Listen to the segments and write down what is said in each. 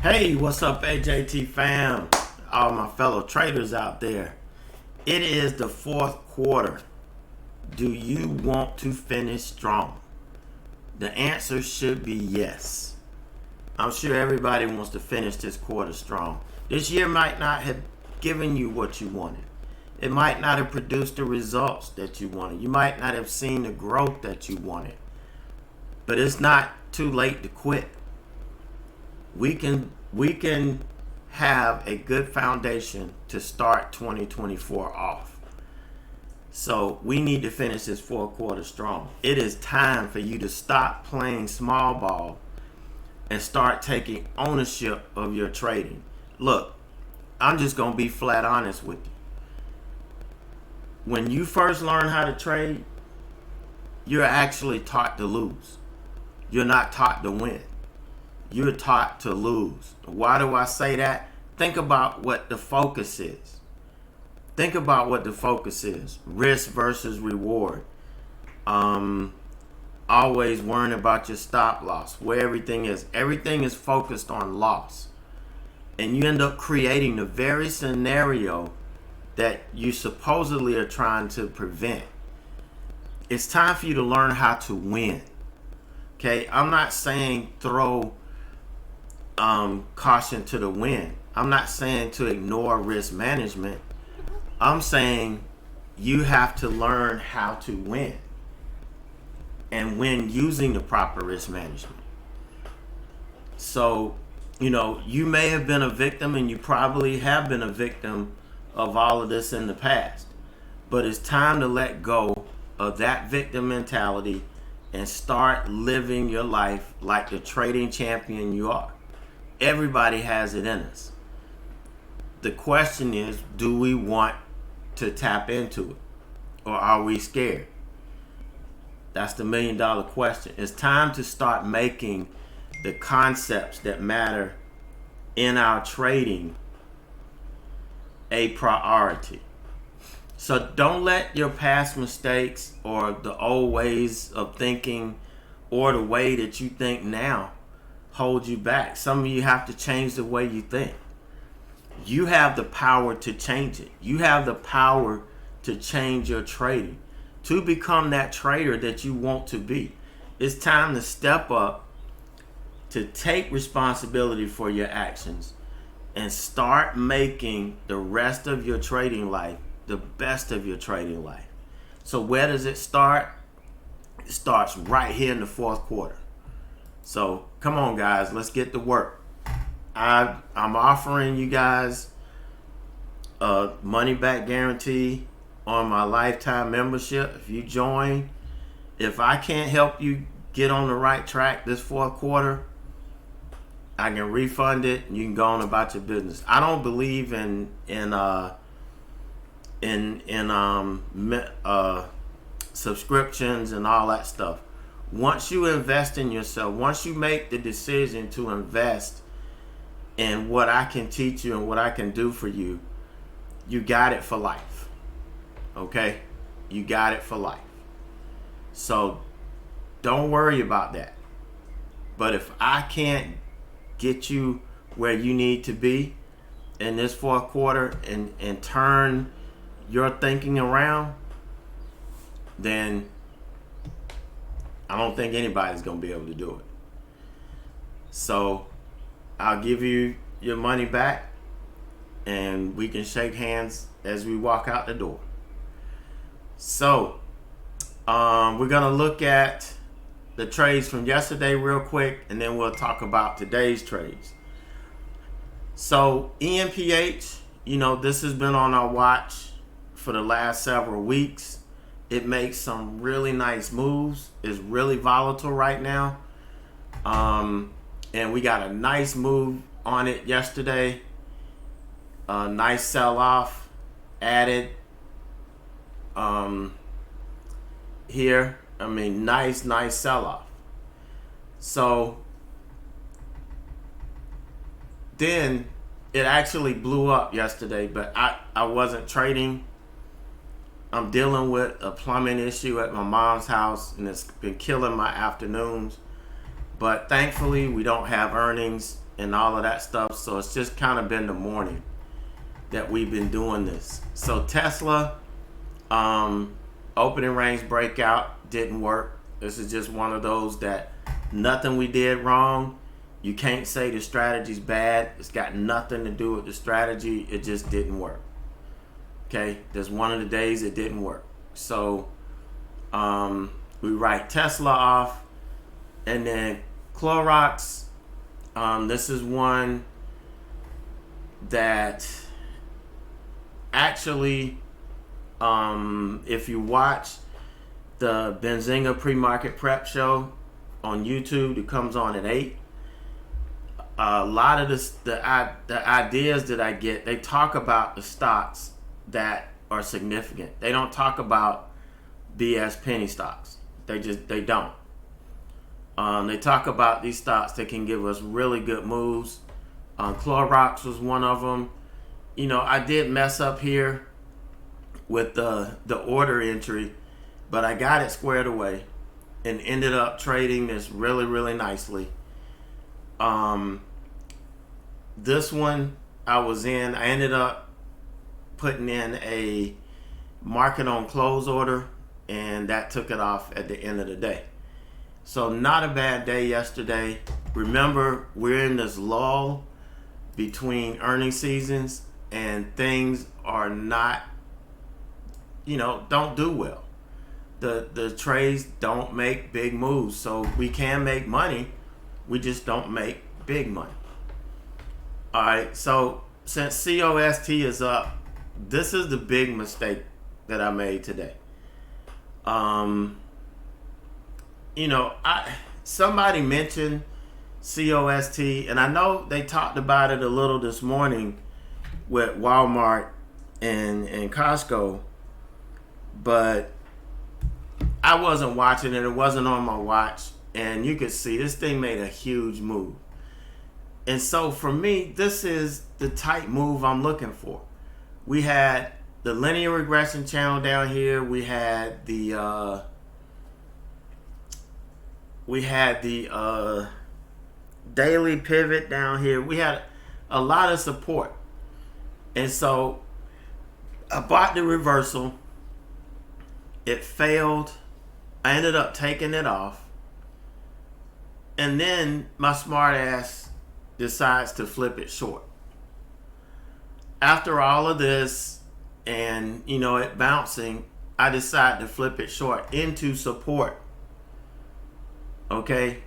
Hey, what's up, AJT fam? All my fellow traders out there. It is the fourth quarter. Do you want to finish strong? The answer should be yes. I'm sure everybody wants to finish this quarter strong. This year might not have given you what you wanted. It might not have produced the results that you wanted. You might not have seen the growth that you wanted. But it's not too late to quit. We can have a good foundation to start 2024 off. So we need to finish this fourth quarter strong. It is time for you to stop playing small ball and start taking ownership of your trading. Look, I'm just going to be flat honest with you. When you first learn how to trade, you're actually taught to lose. You're not taught to win. You're taught to lose. Why do I say that? Think about what the focus is. Think about what the focus is. Risk versus reward. Always worrying about your stop loss, where everything is. Everything is focused on loss. And you end up creating the very scenario that you supposedly are trying to prevent. It's time for you to learn how to win. Okay, I'm not saying throw caution to the wind. I'm not saying to ignore risk management. I'm saying you have to learn how to win and win using the proper risk management. So, you may have been a victim, and you probably have been a victim of all of this in the past, but it's time to let go of that victim mentality and start living your life like the trading champion you are. Everybody has it in us. The question is, do we want to tap into it, or are we scared? That's the $1 million question. It's time to start making the concepts that matter in our trading a priority. So don't let your past mistakes or the old ways of thinking or the way that you think now hold you back. Some of you have to change the way you think. You have the power to change it. You have the power to change your trading, to become that trader that you want to be. It's time to step up, to take responsibility for your actions, and start making the rest of your trading life the best of your trading life. So where does it start? It starts right here in the fourth quarter. So come on, guys, let's get to work. I'm offering you guys a money back guarantee on my lifetime membership. If you join, if I can't help you get on the right track this fourth quarter, I can refund it and you can go on about your business. I don't believe in subscriptions and all that stuff. Once you invest in yourself, once you make the decision to invest in what I can teach you and what I can do for you, you got it for life. Okay? You got it for life. So don't worry about that. But if I can't get you where you need to be in this fourth quarter and turn your thinking around, then I don't think anybody's going to be able to do it. So I'll give you your money back and we can shake hands as we walk out the door. So we're going to look at the trades from yesterday real quick, and then we'll talk about today's trades. So ENPH, this has been on our watch for the last several weeks. It makes some really nice moves. It's really volatile right now. And we got a nice move on it yesterday. A nice sell-off added here. Nice sell-off. So then it actually blew up yesterday, but I wasn't trading. I'm dealing with a plumbing issue at my mom's house, and it's been killing my afternoons. But thankfully, we don't have earnings and all of that stuff. So it's just kind of been the morning that we've been doing this. So Tesla, opening range breakout didn't work. This is just one of those that nothing we did wrong. You can't say the strategy's bad. It's got nothing to do with the strategy. It just didn't work. Okay, there's one of the days it didn't work. So we write Tesla off, and then Clorox. This is one that actually, if you watch the Benzinga pre-market prep show on YouTube, it comes on at 8. A lot of the ideas that I get, they talk about the stocks that are significant. They don't talk about BS penny stocks. They don't. They talk about these stocks that can give us really good moves. Clorox was one of them. You know, I did mess up here with the order entry, but I got it squared away and ended up trading this really, really nicely. This one I was in, I ended up putting in a market on close order, and that took it off at the end of the day. So not a bad day yesterday. Remember, we're in this lull between earnings seasons, and things are not, don't do well. The trades don't make big moves. So we can make money, we just don't make big money. All right, so since COST is up, this is the big mistake that I made today. Somebody mentioned COST, and I know they talked about it a little this morning with Walmart and Costco, but I wasn't watching it. It wasn't on my watch, and you could see this thing made a huge move. And so for me, this is the type move I'm looking for. We had the linear regression channel down here. We had the daily pivot down here. We had a lot of support. And so I bought the reversal. It failed. I ended up taking it off. And then my smart ass decides to flip it short. After all of this and, it bouncing, I decide to flip it short into support. Okay?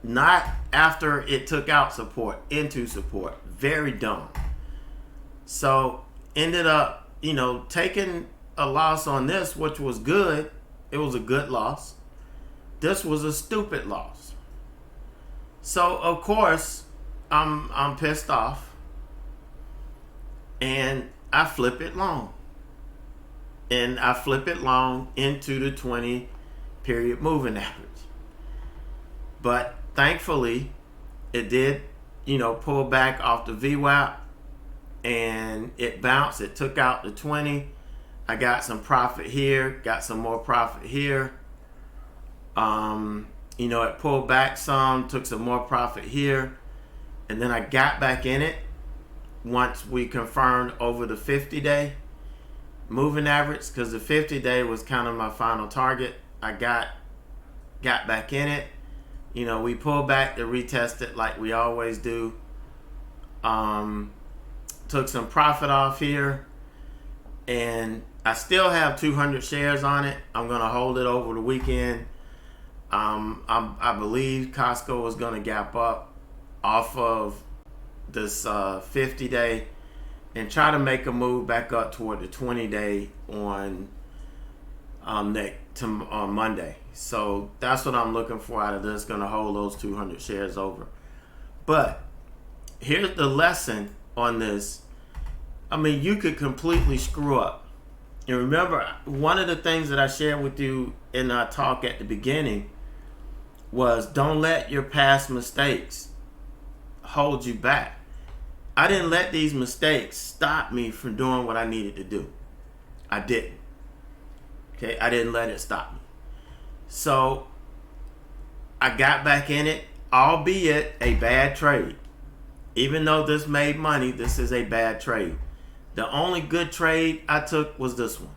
Not after it took out support, into support. Very dumb. So ended up, taking a loss on this, which was good. It was a good loss. This was a stupid loss. So of course, I'm pissed off, and I flip it long. And I flip it long into the 20 period moving average. But thankfully, it did, pull back off the VWAP, and it bounced. It took out the 20. I got some profit here, got some more profit here. It pulled back some, took some more profit here. And then I got back in it once we confirmed over the 50-day moving average, because the 50-day was kind of my final target. I got back in it. We pulled back to retest it like we always do. Took some profit off here, and I still have 200 shares on it. I'm going to hold it over the weekend. I believe Costco is going to gap up off of this 50-day and try to make a move back up toward the 20-day on Monday. So that's what I'm looking for out of this. Going to hold those 200 shares over. But here's the lesson on this. I mean, you could completely screw up. And remember, one of the things that I shared with you in our talk at the beginning was don't let your past mistakes hold you back. I didn't let these mistakes stop me from doing what I needed to do. I didn't. Okay, I didn't let it stop me. So I got back in it, albeit a bad trade. Even though this made money, this is a bad trade. The only good trade I took was this one.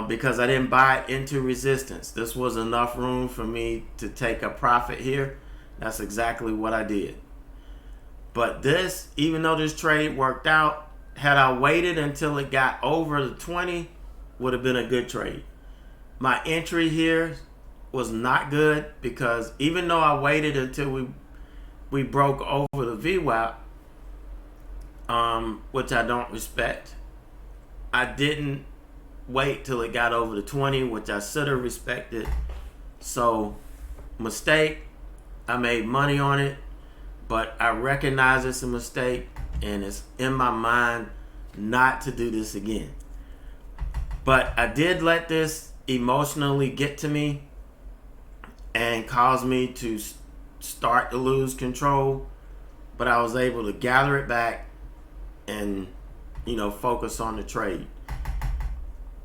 Because I didn't buy it into resistance. This was enough room for me to take a profit here. That's exactly what I did. But this, even though this trade worked out, had I waited until it got over the 20, would have been a good trade. My entry here was not good because even though I waited until we broke over the VWAP, which I don't respect, I didn't wait till it got over the 20, which I should have respected. So, mistake. I made money on it, but I recognize it's a mistake, and it's in my mind not to do this again. But I did let this emotionally get to me and cause me to start to lose control, but I was able to gather it back and, focus on the trade.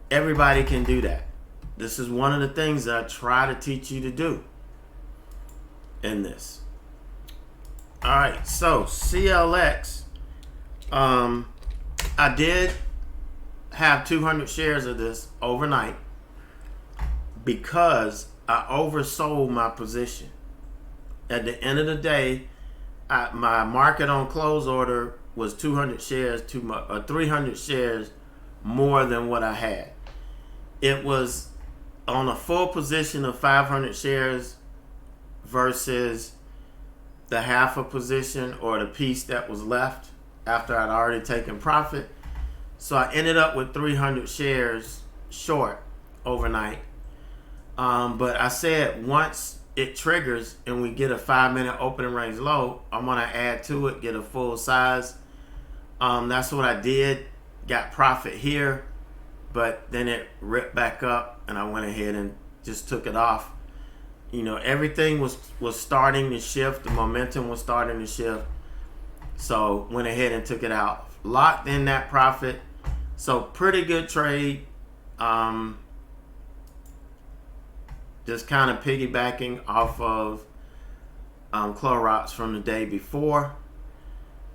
Everybody can do that. This is one of the things that I try to teach you to do in this. All right, so CLX, I did have 200 shares of this overnight because I oversold my position. At the end of the day, my market on close order was 200 shares too much, or 300 shares more than what I had. It was on a full position of 500 shares versus the half a position or the piece that was left after I'd already taken profit. So I ended up with 300 shares short overnight. But I said once it triggers and we get a 5-minute opening range low, I'm going to add to it, get a full size. That's what I did. Got profit here, but then it ripped back up and I went ahead and just took it off. Everything was starting to shift. The momentum was starting to shift. So went ahead and took it out. Locked in that profit. So pretty good trade. Just kind of piggybacking off of Clorox from the day before.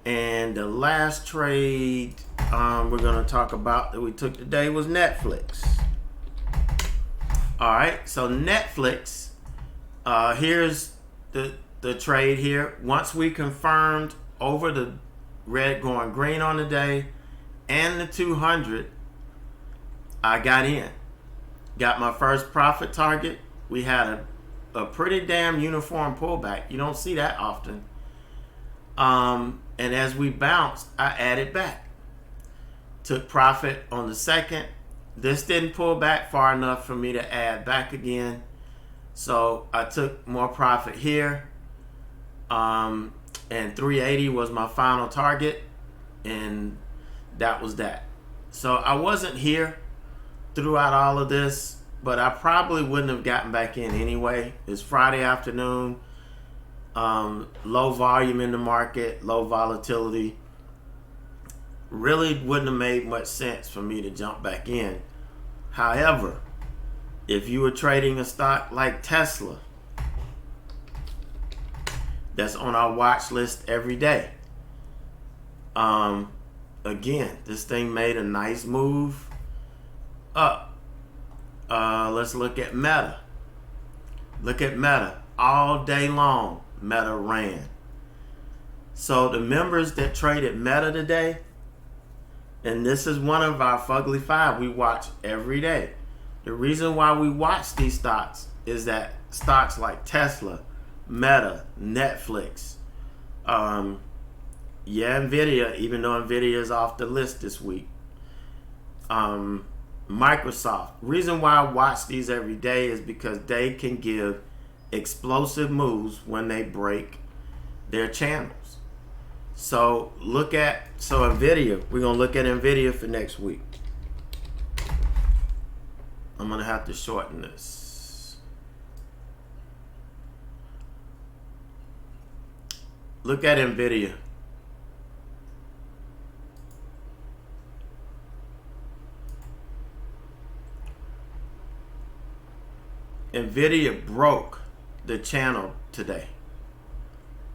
And the last trade we're going to talk about that we took today was Netflix. All right, so Netflix, here's the trade here. Once we confirmed over the red going green on the day and the 200, I got in. Got my first profit target. We had a pretty damn uniform pullback. You don't see that often. And as we bounced, I added back. Took profit on the second. This didn't pull back far enough for me to add back again. So I took more profit here. And 380 was my final target. And that was that. So I wasn't here throughout all of this, but I probably wouldn't have gotten back in anyway. It's Friday afternoon. Low volume in the market, low volatility. Really wouldn't have made much sense for me to jump back in. However, if you were trading a stock like Tesla, that's on our watch list every day. Again, this thing made a nice move up. Let's look at Meta. Look at Meta. All day long, Meta ran. So the members that traded Meta today, and this is one of our Fugly 5 we watch every day. The reason why we watch these stocks is that stocks like Tesla, Meta, Netflix, Nvidia, even though Nvidia is off the list this week, Microsoft. Reason why I watch these every day is because they can give explosive moves when they break their channels. So Nvidia, we're gonna look at Nvidia for next week. I'm gonna have to shorten this. Look at Nvidia. Nvidia broke the channel today.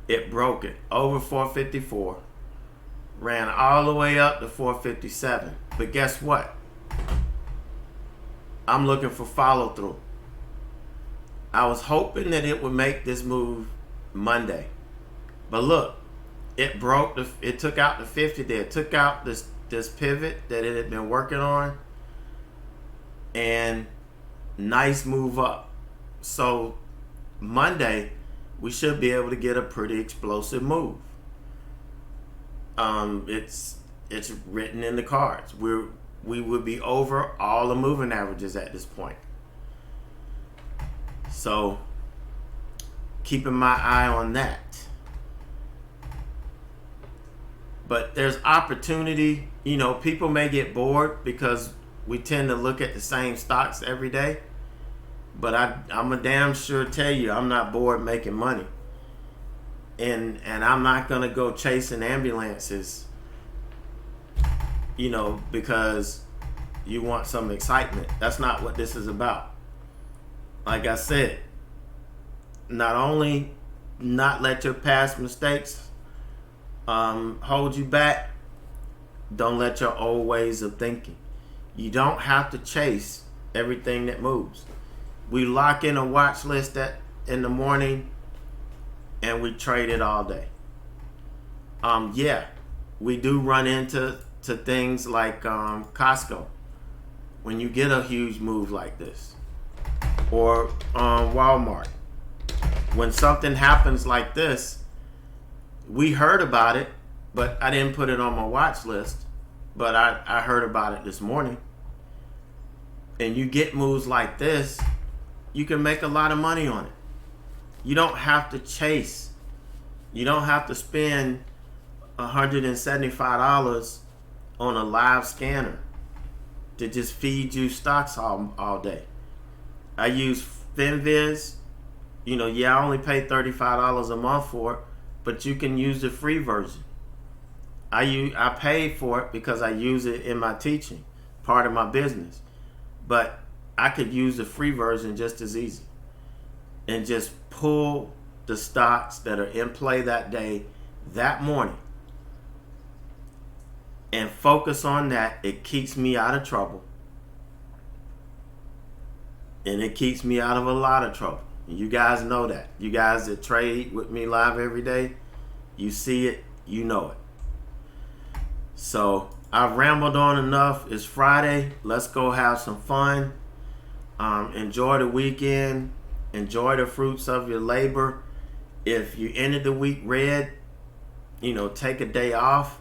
It broke it over 454, ran all the way up to 457. But guess what? I'm looking for follow through. I was hoping that it would make this move Monday. But look, it broke it took out the 50 there. It took out this pivot that it had been working on. And nice move up. So Monday, we should be able to get a pretty explosive move. It's written in the cards. We would be over all the moving averages at this point. So keeping my eye on that. But there's opportunity. You know, people may get bored because we tend to look at the same stocks every day. But I'm a damn sure tell you, I'm not bored making money. And I'm not going to go chasing ambulances, you know, because you want some excitement. That's not what this is about. Like I said, not only not let your past mistakes hold you back, don't let your old ways of thinking. You don't have to chase everything that moves. We lock in a watch list in the morning and we trade it all day. Yeah, we do run into things like Costco when you get a huge move like this, or Walmart. When something happens like this, we heard about it, but I didn't put it on my watch list. But I heard about it this morning. And you get moves like this, you can make a lot of money on it. You don't have to chase. You don't have to spend $175 on a live scanner to just feed you stocks all day. I use FinViz. You know, yeah, I only pay $35 a month for it, but you can use the free version. I paid for it because I use it in my teaching, part of my business. But I could use the free version just as easy and just pull the stocks that are in play that day, that morning, and focus on that. It keeps me out of trouble. And it keeps me out of a lot of trouble. You guys know that. You guys that trade with me live every day, you see it, you know it. So I've rambled on enough. It's Friday. Let's go have some fun. Enjoy the weekend. Enjoy the fruits of your labor. If you ended the week red, you know, take a day off.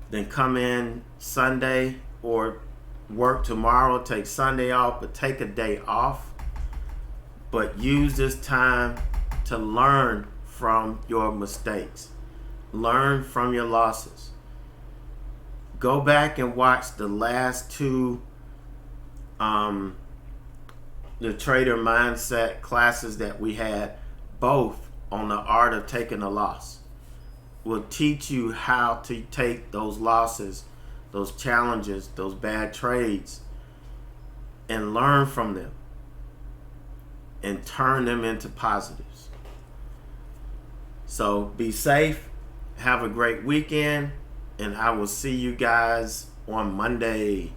Then come in Sunday or work tomorrow. Take Sunday off, but take a day off. But use this time to learn from your mistakes. Learn from your losses. Go back and watch the last two the trader mindset classes that we had, both on the art of taking a loss. Will teach you how to take those losses, those challenges, those bad trades, and learn from them and turn them into positives. So be safe, have a great weekend, and I will see you guys on Monday.